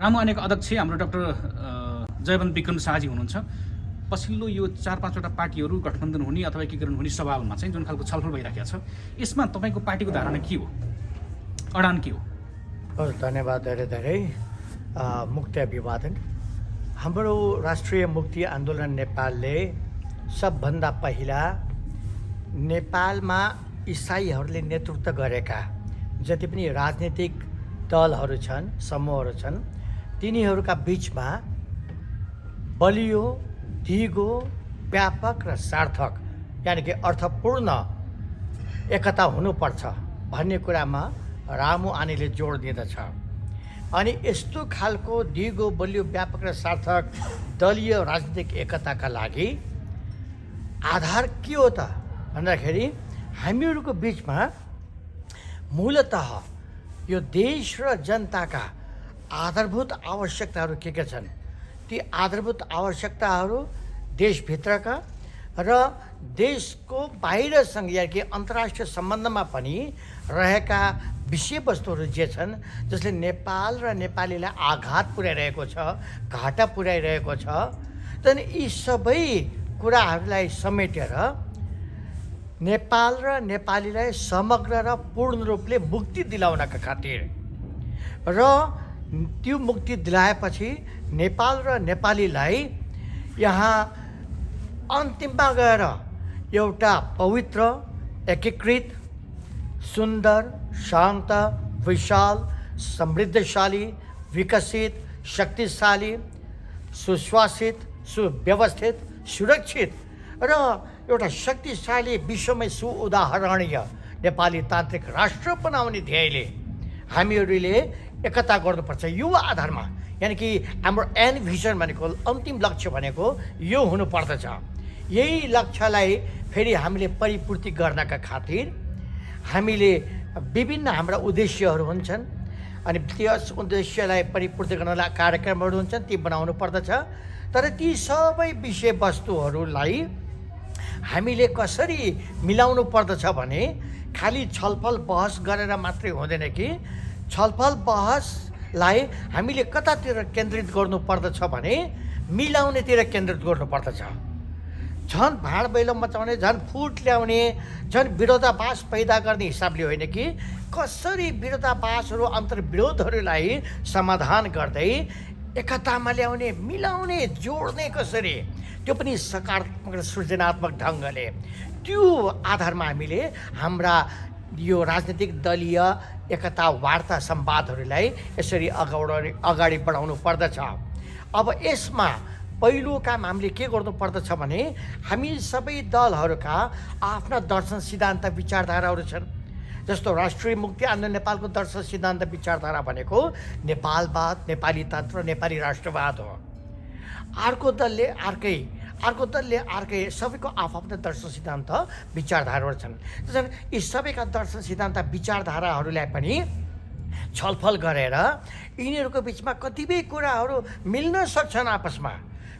रामु आनेको अध्यक्ष हाम्रो डाक्टर जयवन्त विक्रम शाहजी हुनुहुन्छ। पछिल्लो यो 4-5 वटा पार्टीहरू गठबन्धन हुने अथवा एकीकरण हुने सवालमा चाहिँ जुन खालको छलफल भइराखेको छ, यसमा तपाईँको पार्टीको धारणा के हो, अडान के हो? हस्, धन्यवाद धेरै धेरै। मुक्ति अभिवादन। हाम्रो राष्ट्रिय मुक्ति आन्दोलन नेपालले सबभन्दा पहिला नेपालमा इसाईहरूले नेतृत्व गरेका जति पनि राजनीतिक दलहरू छन्, समूहहरू छन्, तिनीहरूका बिचमा बलियो, दिगो, व्यापक र सार्थक यानि कि अर्थपूर्ण एकता हुनुपर्छ भन्ने कुरामा रामु आनेले जोड दिँदछ। अनि यस्तो खालको दिगो, बलियो, व्यापक र सार्थक दलीय राजनीतिक एकताका लागि आधार के हो त भन्दाखेरि हामीहरूको बिचमा मूलतः यो देश र जनताका आधारभूत आवश्यकताहरू के छन्, ती आधारभूत आवश्यकताहरू देशभित्रका र देशको बाहिरसँग यानि कि अन्तर्राष्ट्रिय सम्बन्धमा पनि रहेका विषयवस्तुहरू जे छन्, जसले नेपाल र नेपालीलाई आघात पुर्याइरहेको छ, घाटा पुर्याइरहेको छ, त्यहाँदेखि यी सबै कुराहरूलाई समेटेर नेपाल र नेपालीलाई समग्र र पूर्ण रूपले मुक्ति दिलाउनका खातिर र त्यो मुक्ति दिलाएपछि नेपाल र नेपालीलाई यहाँ अन्तिममा गएर एउटा पवित्र, एकीकृत, सुन्दर, शान्त, विशाल, समृद्धशाली, विकसित, शक्तिशाली, सुशासित, सुव्यवस्थित, सुरक्षित र एउटा शक्तिशाली, विश्वमै सुउदाहरणीय नेपाली तान्त्रिक राष्ट्र बनाउने ध्येयले हामीहरूले एकता गर्नुपर्छ। यो आधारमा यानि कि हाम्रो एन्ड भिजन भनेको, अन्तिम लक्ष्य भनेको यो हुनुपर्दछ। यही लक्ष्यलाई फेरि हामीले परिपूर्ति गर्नका खातिर हामीले विभिन्न हाम्रा उद्देश्यहरू हुन्छन् अनि त्यस उद्देश्यलाई परिपूर्ति गर्नलाई कार्यक्रमहरू हुन्छन्, ती बनाउनु पर्दछ। तर ती सबै विषयवस्तुहरूलाई हामीले कसरी मिलाउनु पर्दछ भने खालि छलफल बहस गरेर मात्रै हुँदैन कि छलफल बहसलाई हामीले कतातिर केन्द्रित गर्नु पर्दछ भने मिलाउनेतिर केन्द्रित गर्नु पर्दछ। झन् भाँडबैलो मचाउने, झन् फुट ल्याउने, झन् विरोधाभास पैदा गर्ने हिसाबले होइन कि कसरी विरोधाभासहरू, अन्तर्विरोधहरूलाई समाधान गर्दै एकतामा ल्याउने, मिलाउने, जोड्ने कसरी, त्यो पनि सकारात्मक र सृजनात्मक ढङ्गले, त्यो आधारमा हामीले हाम्रा यो राजनीतिक दलीय एकता वार्ता संवादहरूलाई यसरी अगाडि बढाउनु पर्दछ। अब यसमा पहिलो काम हामीले के गर्नु पर्दछ भने हामी सबै दलहरूका आफ्ना दर्शन, सिद्धान्त, विचारधाराहरू छन्। जस्तो राष्ट्रिय मुक्ति आन्दोलन नेपालको दर्शन, सिद्धान्त, विचारधारा भनेको नेपालवाद, नेपाली तन्त्र, नेपाली राष्ट्रवाद हो। अर्को दलले अर्कै, सबैको आफ्ना दर्शन, सिद्धान्त, विचारधाराहरू छन्। त्यसैले यी सबैका दर्शन, सिद्धान्त, विचारधाराहरूलाई पनि छलफल गरेर यिनीहरूको बिचमा कतिपय कुराहरू मिल्न सक्छन्, आपसमा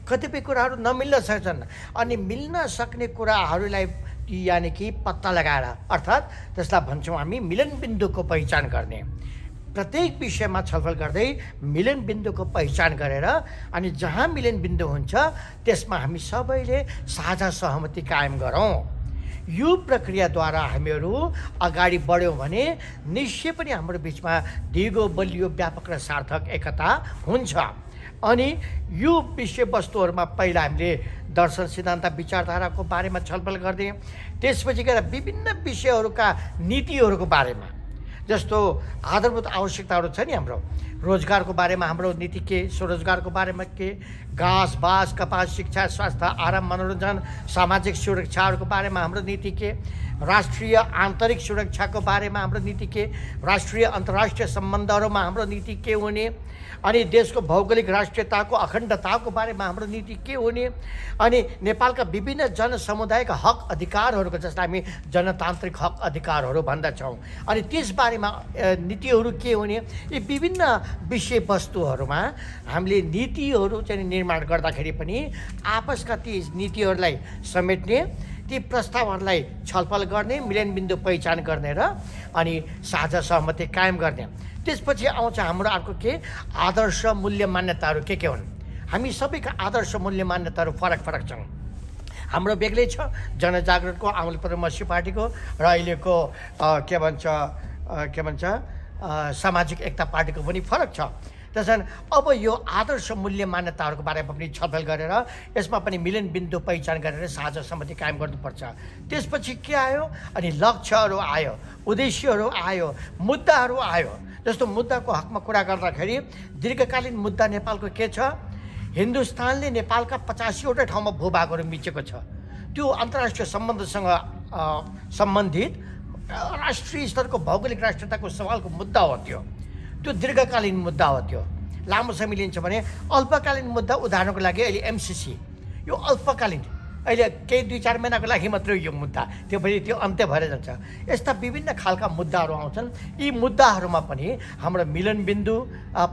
कतिपय कुराहरू नमिल्न सक्छन्। अनि मिल्न सक्ने कुराहरूलाई यानि कि पत्ता लगाएर, अर्थात् त्यसलाई भन्छौँ हामी मिलन बिन्दुको पहिचान गर्ने। प्रत्येक विषयमा छलफल गर्दै मिलन बिन्दुको पहिचान गरेर अनि जहाँ मिलन बिन्दु हुन्छ त्यसमा हामी सबैले साझा सहमति कायम गरौँ। यो प्रक्रियाद्वारा हामीहरू अगाडि बढ्यौँ भने निश्चय पनि हाम्रो बिचमा दिगो, बलियो, व्यापक र सार्थक एकता हुन्छ। अनि यो विषयवस्तुहरूमा पहिला हामीले दर्शन, सिद्धान्त, विचारधाराको बारेमा छलफल गर्दै त्यसपछि गएर विभिन्न विषयहरूका नीतिहरूको बारेमा, जस्तो आधारभूत आवश्यकताहरू छ नि हाम्रो, रोजगारको बारेमा हाम्रो नीति के, स्वरोजगारको बारेमा के, घाँस, बाँस, कपास, शिक्षा, स्वास्थ्य, आराम, मनोरञ्जन, सामाजिक सुरक्षाहरूको बारेमा हाम्रो नीति के, राष्ट्रिय आन्तरिक सुरक्षाको बारेमा हाम्रो नीति के, राष्ट्रिय अन्तर्राष्ट्रिय सम्बन्धहरूमा हाम्रो नीति के हुने, अनि देशको भौगोलिक राष्ट्रियताको, अखण्डताको बारेमा हाम्रो नीति के हुने, अनि नेपालका विभिन्न जनसमुदायका हक अधिकारहरूको, जसलाई हामी जनतान्त्रिक हक अधिकारहरू भन्दछौँ, अनि त्यसबारेमा नीतिहरू के हुने, यी विभिन्न विषयवस्तुहरूमा हामीले नीतिहरू चाहिँ निर्माण गर्दाखेरि पनि आपसका ती नीतिहरूलाई समेट्ने, ती प्रस्तावहरूलाई छलफल गर्ने, मिलन बिन्दु पहिचान गर्ने र अनि साझा सहमति कायम गर्ने। त्यसपछि आउँछ हाम्रो अर्को के आदर्श मूल्य मान्यताहरू के हुन्। हामी सबैका आदर्श मूल्य मान्यताहरू फरक फरक छन्। हाम्रो बेग्लै छ, जनजागरणको, आउले प्रदेश पार्टीको र अहिलेको के भन्छ सामाजिक एकता पार्टीको पनि फरक छ। त्यसैले अब यो आदर्श मूल्य मान्यताहरूको बारेमा पनि छलफल गरेर यसमा पनि मिलन बिन्दु पहिचान गरेर साझा सहमति कायम गर्नुपर्छ। त्यसपछि के आयो अनि लक्ष्यहरू आयो, उद्देश्यहरू आयो, मुद्दाहरू आयो। जस्तो मुद्दाको हकमा कुरा गर्दाखेरि दीर्घकालीन मुद्दा नेपालको के छ, हिन्दुस्तानले नेपालका 85वटा ठाउँमा भूभागहरू मिचेको छ। त्यो अन्तर्राष्ट्रिय सम्बन्धसँग सम्बन्धित राष्ट्रिय स्तरको भौगोलिक राष्ट्रियताको सवालको मुद्दा हो। त्यो दीर्घकालीन मुद्दा हो। त्यो लामो समय लिन्छ भने अल्पकालीन मुद्दा, उदाहरणको लागि अहिले एमसिसी, यो अल्पकालीन, अहिले केही 2-4 महिनाको लागि मात्रै यो मुद्दा, त्यो पनि त्यो अन्त्य भएर जान्छ। यस्ता विभिन्न खालका मुद्दाहरू आउँछन्। यी मुद्दाहरूमा पनि हाम्रो मिलन बिन्दु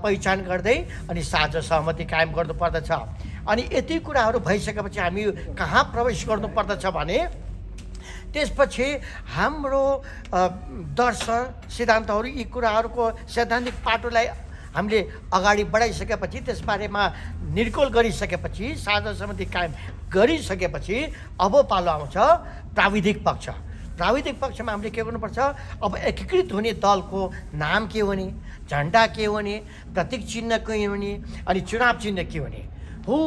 पहिचान गर्दै अनि साझा सहमति कायम गर्नुपर्दछ। अनि यति कुराहरू भइसकेपछि हामी कहाँ प्रवेश गर्नुपर्दछ भने त्यसपछि हाम्रो दर्शन सिद्धान्तहरू, यी कुराहरूको सैद्धान्तिक पाटोलाई हामीले अगाडि बढाइसकेपछि, त्यसबारेमा निर्कोल गरिसकेपछि, साझा सहमति कायम गरिसकेपछि अब पालो आउँछ प्राविधिक पक्ष। प्राविधिक पक्षमा हामीले के गर्नुपर्छ, अब एकीकृत हुने दलको नाम के हुने, झन्डा के हुने, प्रतीक चिन्ह के हुने अनि चुनाव चिन्ह के हुने हो।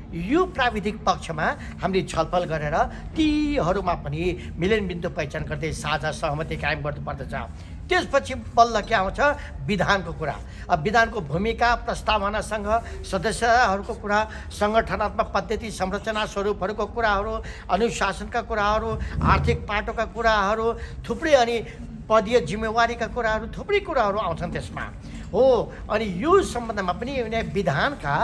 यो प्राविधिक पक्षमा हामीले छलफल गरेर तीहरूमा पनि मिलन बिन्दु पहिचान गर्दै साझा सहमति कायम गर्नुपर्दछ। त्यसपछि बल्ल के आउँछ विधानको कुरा। अब विधानको भूमिका, प्रस्तावनासँग सदस्यहरूको कुरा, सङ्गठनात्मक पद्धति, संरचना स्वरूपहरूको कुराहरू, अनुशासनका कुराहरू, आर्थिक पाटोका कुराहरू थुप्रै, अनि पदीय जिम्मेवारीका कुराहरू, थुप्रै कुराहरू आउँछन् त्यसमा हो। अनि यो सम्बन्धमा पनि विधानका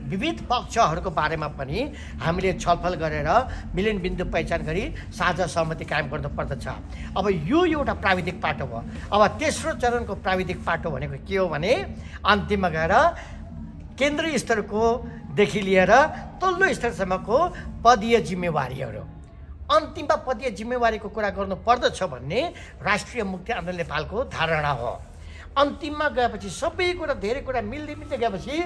विविध पक्षहरूको बारेमा पनि हामीले छलफल गरेर मिलन बिन्दु पहिचान गरी साझा सहमति कायम गर्नुपर्दछ। अब यो एउटा प्राविधिक पाटो हो। अब तेस्रो चरणको प्राविधिक पाटो भनेको के हो भने अन्तिममा गएर केन्द्रीय स्तरकोदेखि लिएर तल्लो स्तरसम्मको पदीय जिम्मेवारीहरू, अन्तिममा पदीय जिम्मेवारीको कुरा गर्नुपर्दछ भन्ने राष्ट्रिय मुक्ति आन्दोलन नेपालको धारणा हो। अन्तिममा गएपछि सबै कुरा, धेरै कुरा मिल्दै गएपछि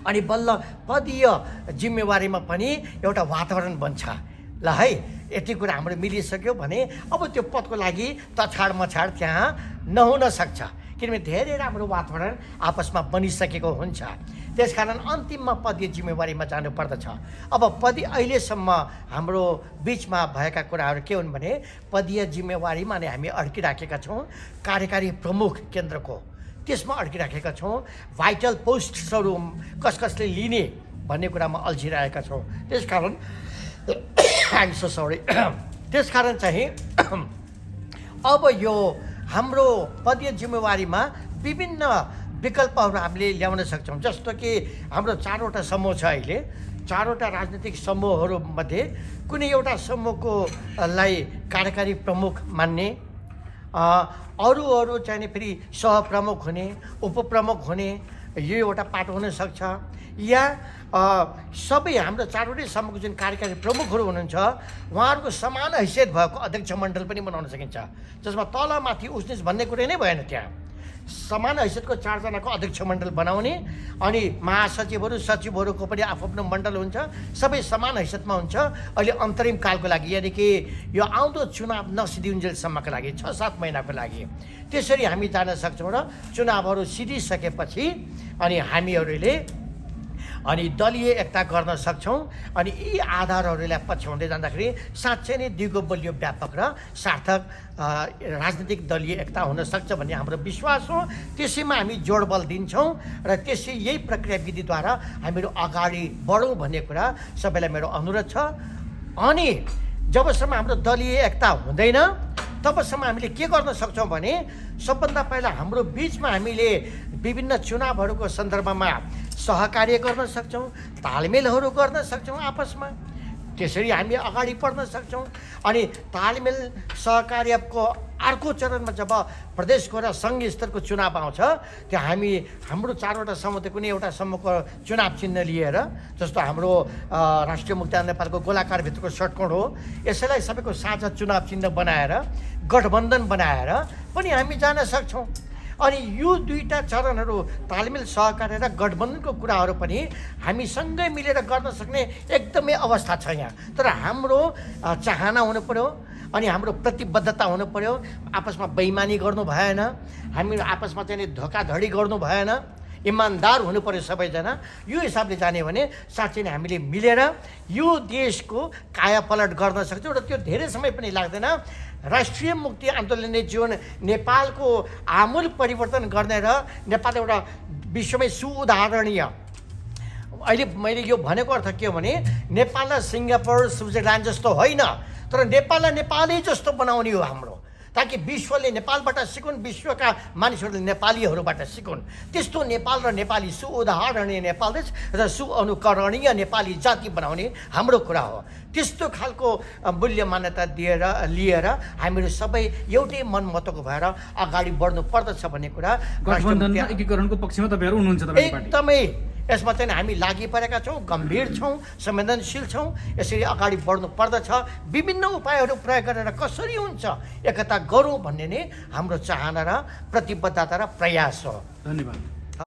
अनि बल्ल पदीय जिम्मेवारीमा पनि एउटा वातावरण बन्छ। ल है, यति कुरा हाम्रो मिलिसक्यो भने अब त्यो पदको लागि तछाड मछाड त्यहाँ नहुन सक्छ, किनभने धेरै राम्रो वातावरण आपसमा बनिसकेको हुन्छ। त्यसकारण अन्तिममा पदीय जिम्मेवारीमा जानुपर्दछ। अब अहिलेसम्म हाम्रो बिचमा भएका कुराहरू के हुन् भने पदीय जिम्मेवारीमा नै हामी अड्किराखेका छौँ। कार्यकारी प्रमुख केन्द्रको त्यसमा अड्किराखेका छौँ। भाइटल पोस्टहरू कसले लिने भन्ने कुरामा अल्झिरहेका छौँ। त्यसकारण त्यसकारण चाहिँ अब यो हाम्रो पदीय जिम्मेवारीमा विभिन्न विकल्पहरू हामीले ल्याउन सक्छौँ। जस्तो कि हाम्रो 4वटा समूह छ। अहिले 4वटा राजनीतिक समूहहरूमध्ये कुनै एउटा समूहको लाई कार्यकारी प्रमुख मान्ने, अरू चाहिँ फेरि सहप्रमुख हुने, उपप्रमुख हुने, यो एउटा पाटो हुनसक्छ। या सबै हाम्रो 4वटै समूहको जुन कार्यकारी प्रमुखहरू हुनुहुन्छ उहाँहरूको समान हैसियत भएको अध्यक्ष मण्डल पनि बनाउन सकिन्छ, जसमा तलमाथि उच्च भन्ने कुरै नै भएन। त्यहाँ समान हैसियतको 4 जनाको अध्यक्ष मण्डल बनाउने, अनि महासचिवहरू, सचिवहरूको पनि आफ्नो मण्डल हुन्छ, सबै समान हैसियतमा हुन्छ। अहिले अन्तरिम कालको लागि, यानि कि यो आउँदो चुनाव नसिदिउन्जेलसम्मको लागि 6-7 महिनाको लागि त्यसरी हामी जान सक्छौँ। र चुनावहरू सिधिसकेपछि अनि हामीहरूले अनि दलीय एकता गर्न सक्छौँ। अनि यी आधारहरूलाई पछ्याउँदै जाँदाखेरि साँच्चै नै दिगो बलियो व्यापक र सार्थक राजनीतिक दलीय एकता हुन सक्छ भन्ने हाम्रो विश्वास हो। त्यसैमा हामी जोड बल दिन्छौँ र त्यसै यही प्रक्रिया विधिद्वारा हामीहरू अगाडि बढौँ भन्ने कुरा सबैलाई मेरो अनुरोध छ। अनि जबसम्म हाम्रो दलीय एकता हुँदैन तबसम्म हामीले के गर्न सक्छौँ भने सबभन्दा पहिला हाम्रो बिचमा हामीले विभिन्न चुनावहरूको सन्दर्भमा सहकार्य गर्न सक्छौँ, तालमेलहरू गर्न सक्छौँ आपसमा। त्यसरी हामी अगाडि बढ्न सक्छौँ। अनि तालमेल सहकार्यको अर्को चरणमा जब प्रदेशको र सङ्घ स्तरको चुनाव आउँछ त्यो हाम्रो 4वटा समूहको कुनै एउटा समूहको चुनाव चिन्ह लिएर, जस्तो हाम्रो राष्ट्रिय मुक्ति आन्दोलन नेपालको गोलाकारभित्रको षट्कोण हो, यसैलाई सबैको साझा चुनाव चिन्ह बनाएर गठबन्धन बनाएर पनि हामी जान सक्छौँ। अनि यो दुईटा चरणहरू तालमेल सहकार्य र गठबन्धनको कुराहरू पनि हामी सँगै मिलेर गर्न सक्ने एकदमै अवस्था छ यहाँ। तर हाम्रो चाहना हुनु पर्यो अनि हाम्रो प्रतिबद्धता हुनु पर्यो। आपसमा बेइमानी गर्नु भएन, हामी आपसमा चाहिँ धोकाधडी गर्नु भएन, इमान्दार हुनु पर्यो सबैजना। यो हिसाबले जाने भने साँच्चै नै हामीले मिलेर यो देशको कायापलट गर्न सक्छौँ र त्यो धेरै समय पनि लाग्दैन। राष्ट्रिय मुक्ति आन्दोलनले जुन नेपालको आमूल परिवर्तन गर्ने र नेपाल एउटा विश्वमै सुउदाहरणीय, अहिले मैले यो भनेको अर्थ के हो भने नेपाल र सिङ्गापुर स्विजरल्यान्ड जस्तो होइन, तर नेपाललाई नेपाली जस्तो बनाउने हो हाम्रो, ताकि विश्वले नेपालबाट सिकुन्, विश्वका मानिसहरूले नेपालीहरूबाट सिकुन्। त्यस्तो नेपाल र नेपाली सुउदाहरणीय नेपाल देश र सुअनुकरणीय नेपाली जाति बनाउने हाम्रो कुरा हो। त्यस्तो खालको मूल्य मान्यता लिएर हामीहरू सबै एउटै मनमतको भएर अगाडि बढ्नु पर्दछ भन्ने कुरा गठबन्धन एकीकरणको पक्षमा तपाईँहरू हुनुहुन्छ? एकदमै यसमा चाहिँ हामी लागि परेका छौँ, गम्भीर छौँ, संवेदनशील छौँ। यसरी अगाडि बढ्नु पर्दछ। विभिन्न उपायहरू प्रयोग गरेर कसरी हुन्छ एकता गरौँ भन्ने नै हाम्रो चाहना र प्रतिबद्धता र प्रयास हो। धन्यवाद।